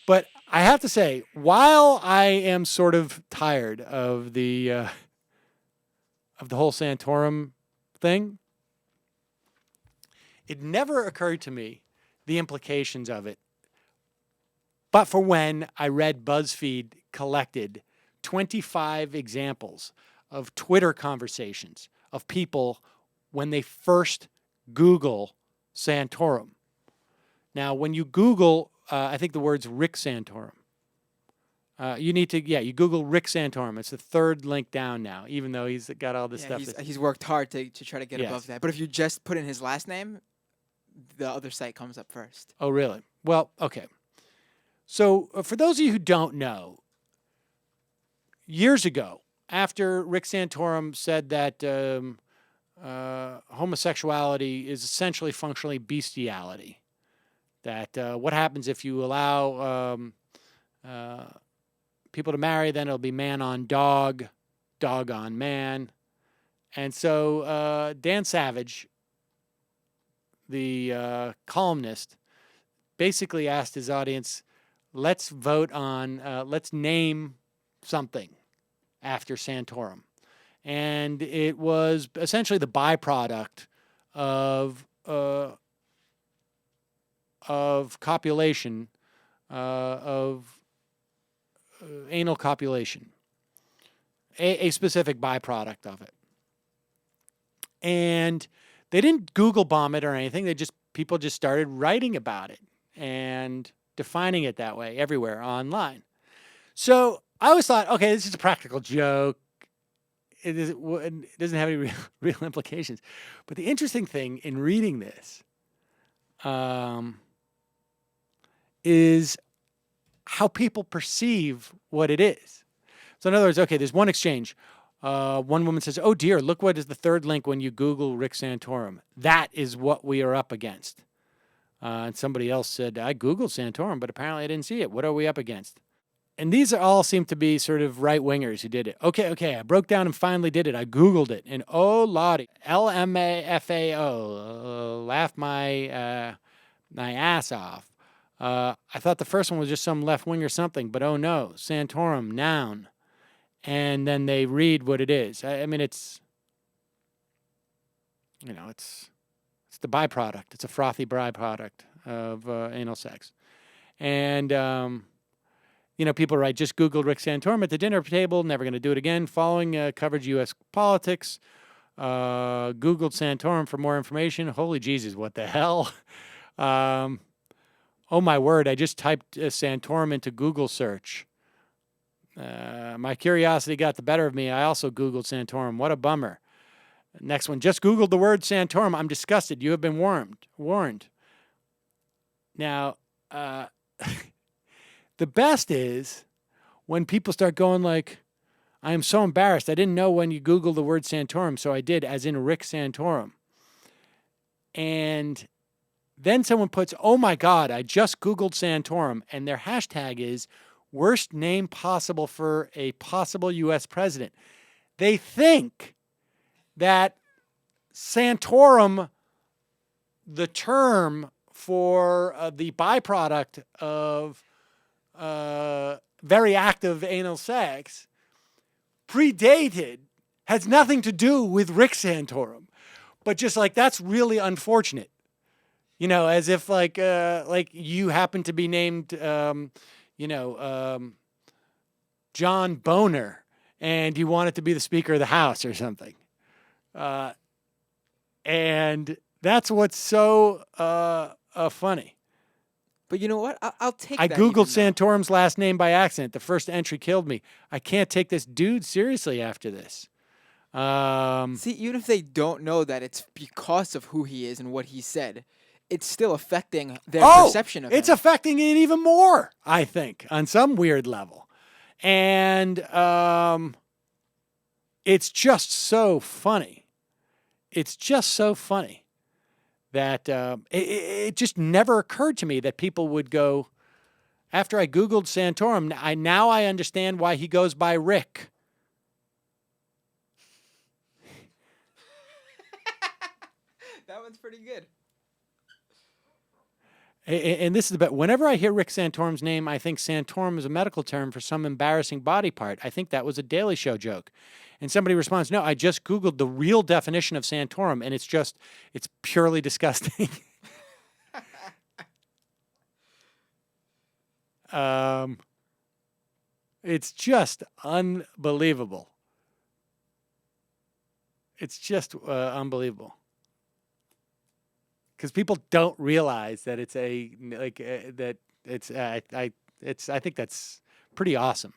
But I have to say, while I am sort of tired of the whole Santorum thing, it never occurred to me the implications of it. But for when I read BuzzFeed collected 25 examples of Twitter conversations of people when they first Google Santorum. Now, when you Google, I think the word's Rick Santorum. You need to, you Google Rick Santorum. It's the third link down now, even though he's got all this Yeah, stuff. he's worked hard to try to get Yes. above that. But if you just put in his last name, the other site comes up first. Oh, really? Well, okay. So for those of you who don't know, years ago, after Rick Santorum said that homosexuality is essentially functionally bestiality, that what happens if you allow people to marry, then it'll be man on dog, dog on man. And so Dan Savage, the columnist, basically asked his audience, let's vote on, let's name something after Santorum. And it was essentially the byproduct of copulation, of anal copulation, a specific byproduct of it. And they didn't Google bomb it or anything. People just started writing about it and defining it that way everywhere online. So I always thought, okay, this is a practical joke. It doesn't have any real implications. But the interesting thing in reading this is how people perceive what it is. So in other words, okay, there's one exchange. One woman says, oh dear, look what is the third link when you Google Rick Santorum. That is what we are up against. And somebody else said, I Googled Santorum, but apparently I didn't see it. What are we up against? And these all seem to be sort of right-wingers who did it. Okay, I broke down and finally did it. I Googled it. And oh, Lottie, LMAFAO, laughed my ass off. I thought the first one was just some left-wing or something, but oh no, Santorum, noun. And then they read what it is. I mean, it's the byproduct. It's a frothy byproduct of anal sex. And, people write, just Googled Rick Santorum at the dinner table, never going to do it again. Following coverage U.S. politics. Googled Santorum for more information. Holy Jesus, what the hell? Oh, my word, I just typed Santorum into Google search. My curiosity got the better of me. I also Googled Santorum. What a bummer. Next one, just Googled the word Santorum. I'm disgusted. You have been warned. Now, the best is when people start going like, I am so embarrassed. I didn't know when you Googled the word Santorum, so I did, as in Rick Santorum. And then someone puts, oh my God, I just Googled Santorum, and their hashtag is worst name possible for a possible U.S. president. They think that Santorum, the term for the byproduct of very active anal sex, predated, has nothing to do with Rick Santorum. But just like, that's really unfortunate. As if like you happen to be named, John Boner, and you wanted to be the Speaker of the House or something. And that's what's so funny. But you know what? I'll take I that. Googled Santorum's last name by accident. The first entry killed me. I can't take this dude seriously after this. See, even if they don't know that it's because of who he is and what he said, it's still affecting their perception of him. It's affecting it even more, I think, on some weird level. And it's just so funny. It's just so funny that it just never occurred to me that people would go, after I Googled Santorum, now I understand why he goes by Rick. That one's pretty good. And this is the best. Whenever I hear Rick Santorum's name, I think Santorum is a medical term for some embarrassing body part. I think that was a Daily Show joke. And somebody responds, no, I just Googled the real definition of Santorum, and it's purely disgusting. It's just unbelievable. It's just unbelievable. Because people don't realize that it's that it's I think that's pretty awesome.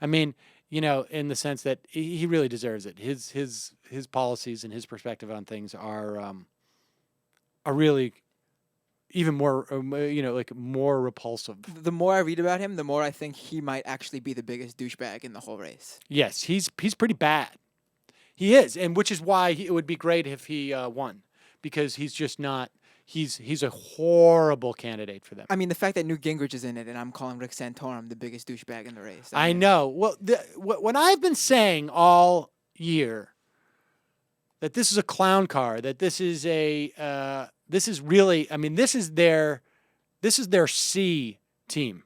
I mean, in the sense that he really deserves it. His policies and his perspective on things are really even more more repulsive. The more I read about him, the more I think he might actually be the biggest douchebag in the whole race. Yes, he's pretty bad. He is, and which is why it would be great if he won, because he's just not. He's a horrible candidate for them. I mean, the fact that Newt Gingrich is in it, and I'm calling Rick Santorum the biggest douchebag in the race. I know. Well, what I've been saying all year, that this is a clown car, that this is this is really, I mean, this is their C team.